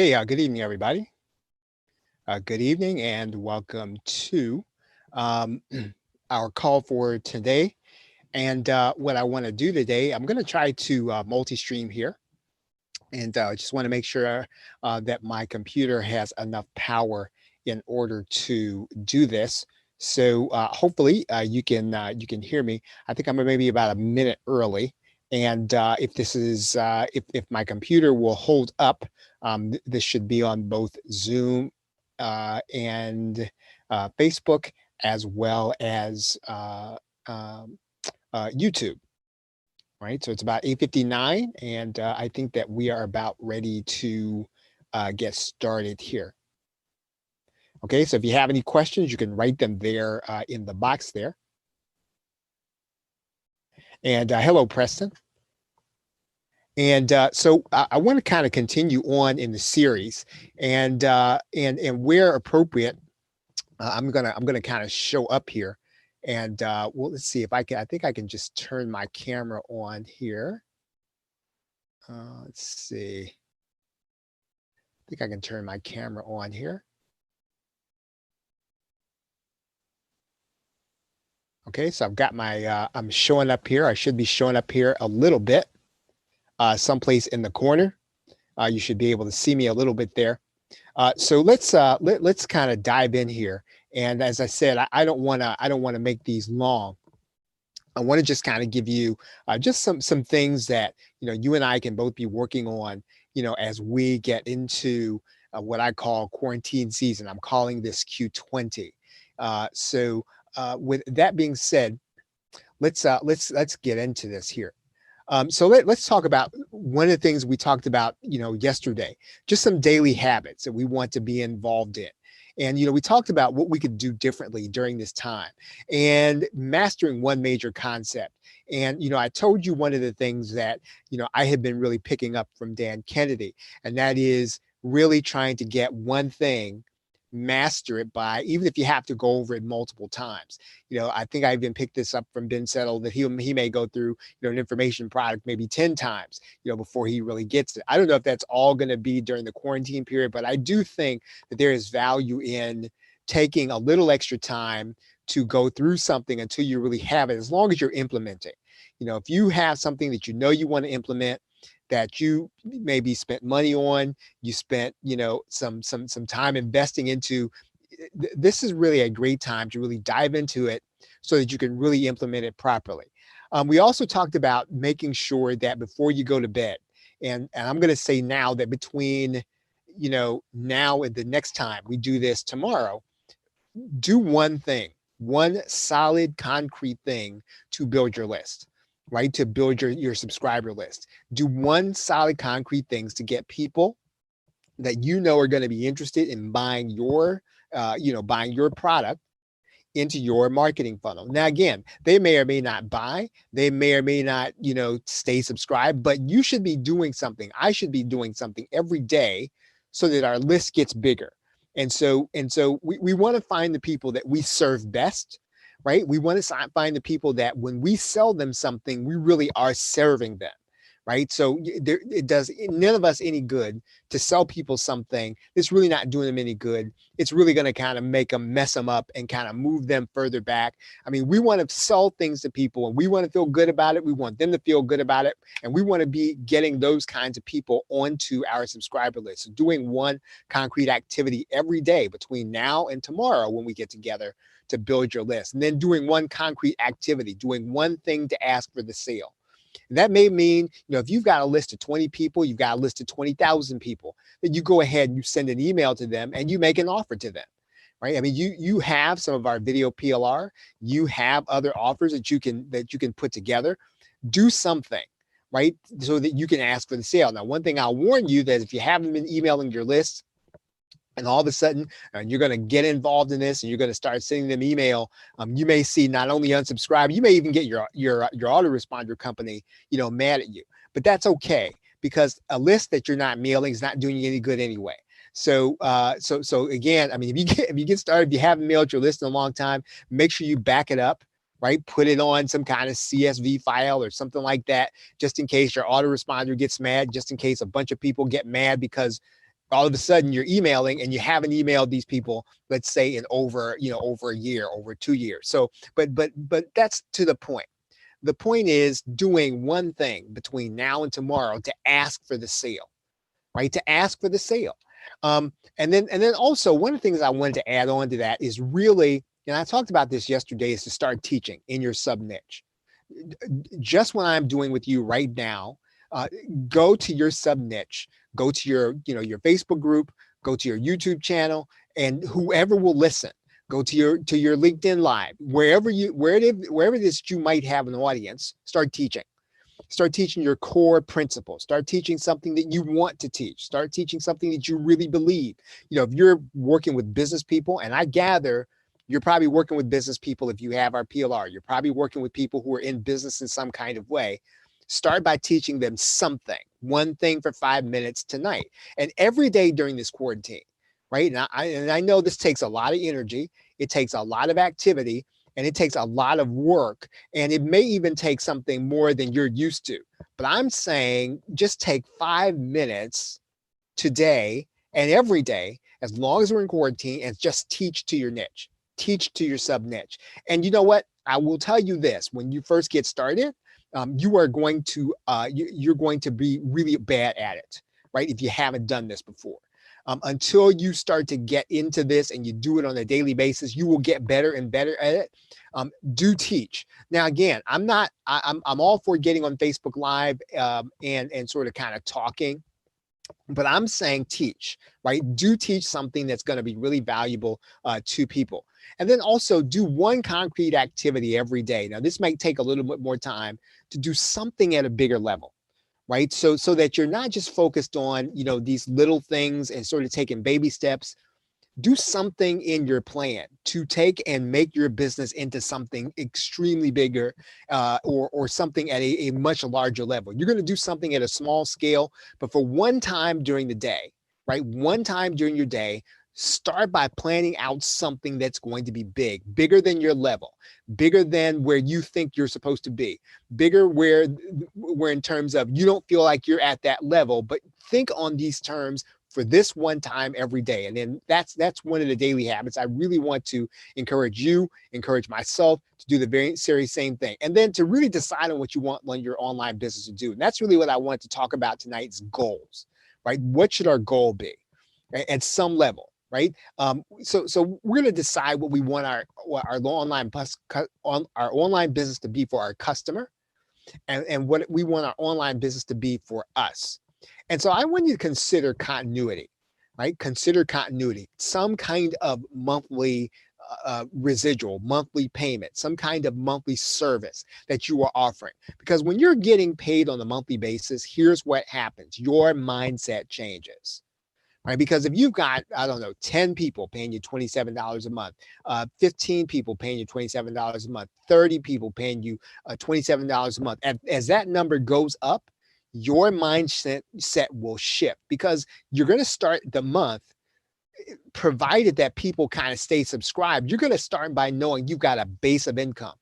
Hey, good evening, everybody. Good evening and welcome to um, our call for today. And what I want to do today, I'm going to try to multi-stream here. And just want to make sure that my computer has enough power in order to do this. So hopefully you can hear me. I think I'm maybe about a minute early. And if this is if my computer will hold up, this should be on both Zoom and Facebook as well as YouTube. Right, so it's about 8:59, and I think that we are about ready to get started here. Okay, so if you have any questions, you can write them there in the box there. And hello, Preston. And so I want to kind of continue on in the series, and where appropriate, I'm gonna kind of show up here, and well, let's see if I can. I think I can just turn my camera on here. Let's see. I think I can turn my camera on here. Okay, so I've got my, I'm showing up here. I should be showing up here a little bit, someplace in the corner. You should be able to see me a little bit there. So let's kind of dive in here. And as I said, I don't want to make these long. I want to just kind of give you just some things that you and I can both be working on, as we get into what I call quarantine season. I'm calling this Q20. So with that being said, let's get into this here. So let's talk about one of the things we talked about, yesterday, just some daily habits that we want to be involved in. And, we talked about what we could do differently during this time and mastering one major concept. And, I told you one of the things that, I had been really picking up from Dan Kennedy, and that is really trying to get one thing, master it by, even if you have to go over it multiple times. I think I even picked this up from Ben Settle that he may go through, an information product maybe 10 times, before he really gets it. I don't know if that's all going to be during the quarantine period, but I do think that there is value in taking a little extra time to go through something until you really have it, as long as you're implementing. If you have something that you want to implement, that you maybe spent money on, you spent, some time investing into, this is really a great time to really dive into it so that you can really implement it properly. We also talked about making sure that before you go to bed, and I'm going to say now that between, now and the next time we do this tomorrow, do one thing, one solid, concrete thing to build your list, right? To build your subscriber list. Do one solid, concrete things to get people that are going to be interested in buying buying your product into your marketing funnel. Now, again, they may or may not buy, they may or may not, stay subscribed, but you should be doing something. I should be doing something every day so that our list gets bigger. And so we want to find the people that we serve best, right? We want to find the people that when we sell them something, we really are serving them, right? So it does none of us any good to sell people something that's really not doing them any good. It's really going to kind of make them, mess them up and kind of move them further back. I mean, we want to sell things to people and we want to feel good about it. We want them to feel good about it. And we want to be getting those kinds of people onto our subscriber list. So doing one concrete activity every day between now and tomorrow when we get together to build your list, and then doing one concrete activity, doing one thing to ask for the sale. And that may mean, if you've got a list of 20 people, you've got a list of 20,000 people, then you go ahead and you send an email to them and you make an offer to them, right? I mean, you have some of our video PLR, you have other offers that you can put together. Do something, right? So that you can ask for the sale. Now, one thing I'll warn you that if you haven't been emailing your list, and all of a sudden you're going to get involved in this and you're going to start sending them email, you may see not only unsubscribe, you may even get your autoresponder company, mad at you. But that's okay, because a list that you're not mailing is not doing you any good anyway. So again, I mean, if you get started, if you haven't mailed your list in a long time, make sure you back it up, right? Put it on some kind of CSV file or something like that, just in case your autoresponder gets mad, just in case a bunch of people get mad because all of a sudden you're emailing and you haven't emailed these people, let's say in over, over a year, over 2 years. So, but that's to the point. The point is doing one thing between now and tomorrow to ask for the sale, right? To ask for the sale. And then also one of the things I wanted to add on to that is really, and I talked about this yesterday, is to start teaching in your sub niche. Just what I'm doing with you right now, uh, go to your sub niche, go to your Facebook group, go to your YouTube channel, and whoever will listen, go to your LinkedIn Live, wherever it is you might have an audience, start teaching. Start teaching your core principles. Start teaching something that you want to teach. Start teaching something that you really believe. If you're working with business people, and I gather you're probably working with business people if you have our PLR, you're probably working with people who are in business in some kind of way. Start by teaching them something, one thing for 5 minutes tonight. And every day during this quarantine, right? And I know this takes a lot of energy. It takes a lot of activity, and it takes a lot of work, and it may even take something more than you're used to. But I'm saying just take 5 minutes today and every day, as long as we're in quarantine, and just teach to your niche, teach to your sub niche. And you know what? I will tell you this: when you first get started, you are going to you're going to be really bad at it, right? If you haven't done this before. Until you start to get into this and you do it on a daily basis, you will get better and better at it. Do teach. Now, again, I'm all for getting on Facebook Live and sort of kind of talking, but I'm saying teach, right? Do teach something that's going to be really valuable to people. And then also do one concrete activity every day. Now, this might take a little bit more time to do something at a bigger level, right? So that you're not just focused on, these little things and sort of taking baby steps. Do something in your plan to take and make your business into something extremely bigger, or something at a much larger level. You're going to do something at a small scale, but for one time during the day, right? One time during your day, start by planning out something that's going to be big, bigger than your level, bigger than where you think you're supposed to be, bigger where in terms of you don't feel like you're at that level, but think on these terms for this one time every day. And then that's one of the daily habits. I really want to encourage myself to do the very same thing. And then to really decide on what you want your online business to do. And that's really what I want to talk about tonight is goals, right? What should our goal be, right? At some level, right? So we're going to decide what we want our online business to be for our customer, and what we want our online business to be for us. And so I want you to consider continuity, right? Consider continuity, some kind of monthly residual, monthly payment, some kind of monthly service that you are offering. Because when you're getting paid on a monthly basis, here's what happens. Your mindset changes. Right? Because if you've got, I don't know, 10 people paying you $27 a month, 15 people paying you $27 a month, 30 people paying you $27 a month, as that number goes up, your mindset will shift, because you're going to start the month, provided that people kind of stay subscribed, you're going to start by knowing you've got a base of income.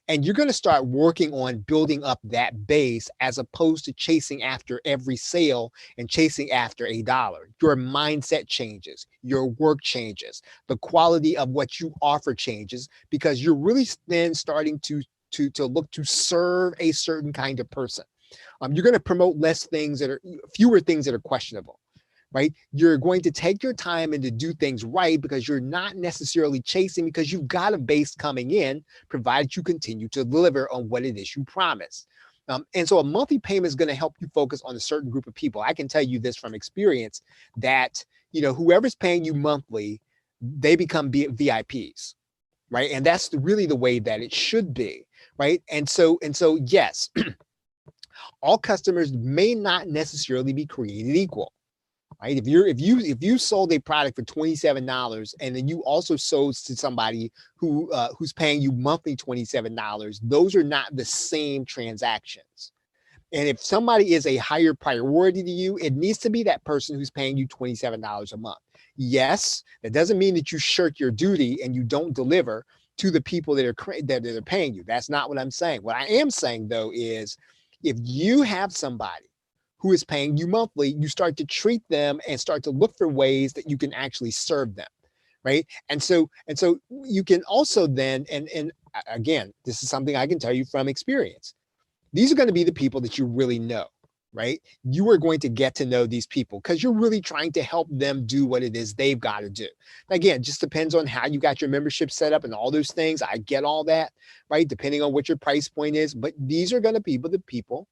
And you're going to start working on building up that base, as opposed to chasing after every sale and chasing after $1. Your mindset changes, your work changes, the quality of what you offer changes, because you're really then starting to look to serve a certain kind of person. You're going to promote fewer things that are questionable. Right? You're going to take your time and to do things right, because you're not necessarily chasing, because you've got a base coming in, provided you continue to deliver on what it is you promise. And so a monthly payment is going to help you focus on a certain group of people. I can tell you this from experience, that, whoever's paying you monthly, they become VIPs, right? And that's really the way that it should be, right? And so yes, all customers may not necessarily be created equal. Right? If you sold a product for $27, and then you also sold to somebody who's paying you monthly $27, those are not the same transactions. And if somebody is a higher priority to you, it needs to be that person who's paying you $27 a month. Yes, that doesn't mean that you shirk your duty and you don't deliver to the people that are paying you. That's not what I'm saying. What I am saying, though, is if you have somebody who is paying you monthly, you start to treat them and start to look for ways that you can actually serve them, right? And so you can also then, and again, this is something I can tell you from experience. These are going to be the people that you really know, right? You are going to get to know these people because you're really trying to help them do what it is they've got to do. Again, just depends on how you got your membership set up and all those things. I get all that, right? Depending on what your price point is, but these are going to be the people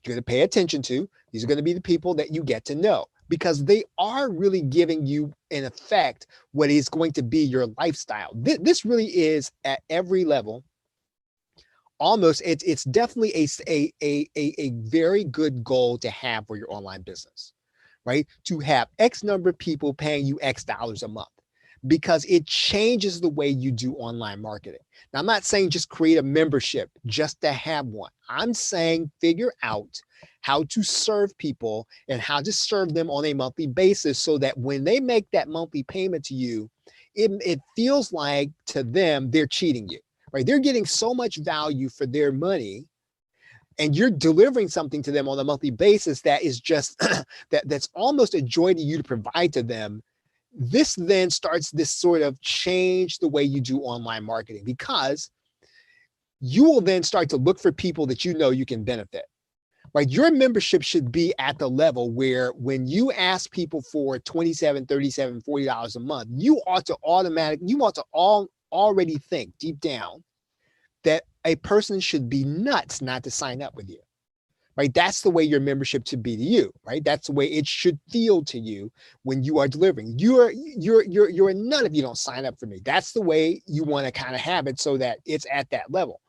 you're going to pay attention to. These are going to be the people that you get to know because they are really giving you, in effect, what is going to be your lifestyle. This really is at every level. Almost, it's definitely a very good goal to have for your online business, right? To have X number of people paying you X dollars a month because it changes the way you do online marketing. Now, I'm not saying just create a membership just to have one. I'm saying figure out how to serve people and how to serve them on a monthly basis so that when they make that monthly payment to you, it feels like to them they're cheating you, right? They're getting so much value for their money and you're delivering something to them on a monthly basis that is just that's almost a joy to you to provide to them. This then starts this sort of change the way you do online marketing because you will then start to look for people that you know you can benefit, right? Your membership should be at the level where when you ask people for $27, $37, $40 a month, you ought to already think deep down that a person should be nuts not to sign up with you, right? That's the way your membership should be to you, right? That's the way it should feel to you when you are delivering. You're a nut if you don't sign up for me. That's the way you want to kind of have it so that it's at that level.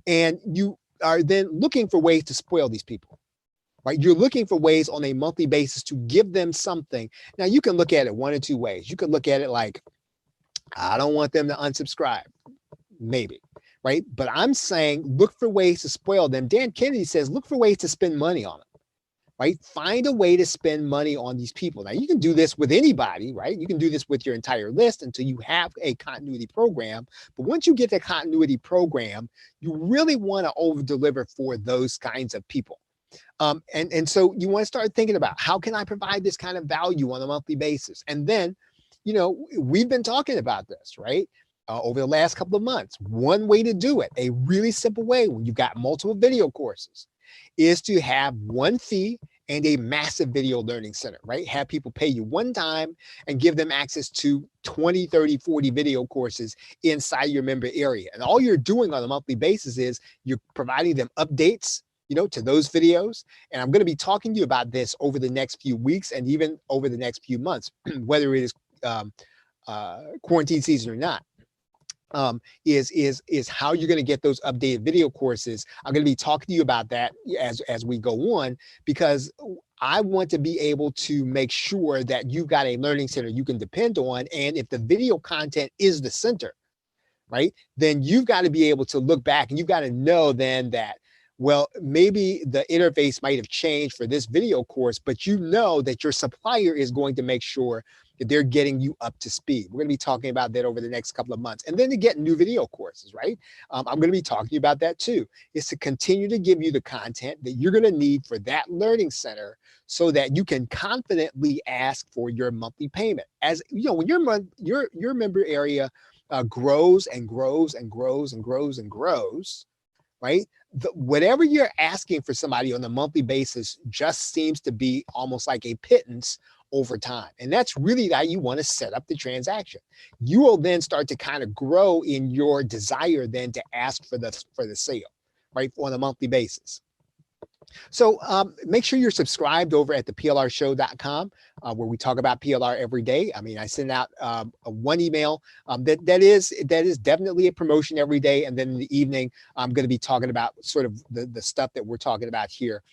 And you are then looking for ways to spoil these people, right? You're looking for ways on a monthly basis to give them something. Now, you can look at it one or two ways. You can look at it like, I don't want them to unsubscribe, maybe, right? But I'm saying look for ways to spoil them. Dan Kennedy says, look for ways to spend money on them, right? Find a way to spend money on these people. Now, you can do this with anybody, right? You can do this with your entire list until you have a continuity program. But once you get the continuity program, you really want to over deliver for those kinds of people. And so you want to start thinking about how can I provide this kind of value on a monthly basis? And then, we've been talking about this, right? Over the last couple of months. One way to do it, a really simple way when you've got multiple video courses, is to have one fee and a massive video learning center, right? Have people pay you one time and give them access to 20, 30, 40 video courses inside your member area. And all you're doing on a monthly basis is you're providing them updates, to those videos. And I'm going to be talking to you about this over the next few weeks and even over the next few months, whether it is quarantine season or not. Is how you're going to get those updated video courses. I'm going to be talking to you about that as we go on, because I want to be able to make sure that you've got a learning center you can depend on. And if the video content is the center, right, then you've got to be able to look back and you've got to know then that, well, maybe the interface might have changed for this video course, but you know that your supplier is going to make sure that they're getting you up to speed. We're going to be talking about that over the next couple of months. And then to get new video courses, right? I'm going to be talking about that too, is to continue to give you the content that you're going to need for that learning center so that you can confidently ask for your monthly payment. As you know, when your member area grows and grows and grows and grows and grows, right? Whatever you're asking for somebody on a monthly basis just seems to be almost like a pittance over time. And that's really how you want to set up the transaction. You will then start to kind of grow in your desire then to ask for the sale, right? On a monthly basis. So make sure you're subscribed over at thepLrshow.com, where we talk about PLR every day. I mean, I send out one email that is definitely a promotion every day. And then in the evening, I'm going to be talking about sort of the stuff that we're talking about here,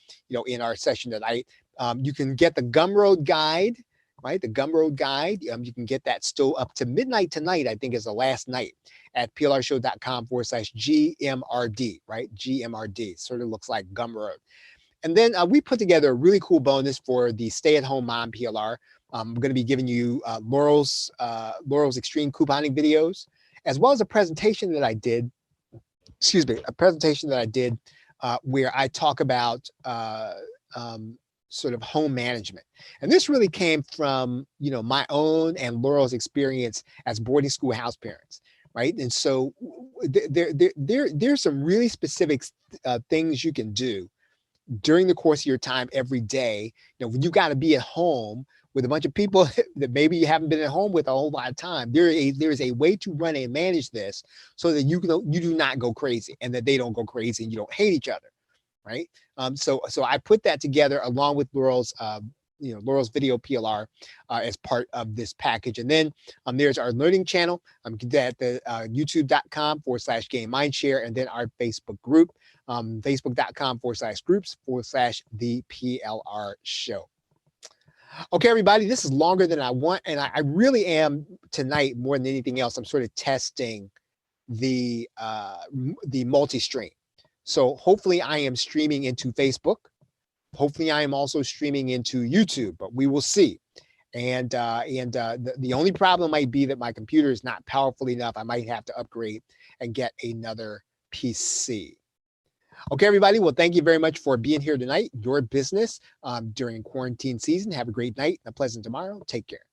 in our session tonight. You can get the Gumroad Guide, right? The Gumroad Guide. You can get that still up to midnight tonight, I think is the last night, at plrshow.com/GMRD, right? GMRD. Sort of looks like Gumroad. And then we put together a really cool bonus for the stay-at-home mom PLR. I'm going to be giving you Laurel's extreme couponing videos, as well as a presentation that I did. Where I talk about sort of home management. And this really came from, my own and Laurel's experience as boarding school house parents, right? And so there's some really specific things you can do during the course of your time every day. When you got to be at home with a bunch of people that maybe you haven't been at home with a whole lot of time, there is a way to run and manage this so that you do not go crazy and that they don't go crazy and you don't hate each other, right? So I put that together along with Laurel's Laurel's video PLR as part of this package. And then there's our learning channel. At the youtube.com/game mindshare, and then our Facebook group, facebook.com/groups/the PLR show. Okay, everybody, this is longer than I want. And I really am tonight, more than anything else, I'm sort of testing the multi-stream. So hopefully I am streaming into Facebook. Hopefully I am also streaming into YouTube, but we will see. And the only problem might be that my computer is not powerful enough. I might have to upgrade and get another PC. Okay, everybody. Well, thank you very much for being here tonight. Your business during quarantine season. Have a great night and a pleasant tomorrow. Take care.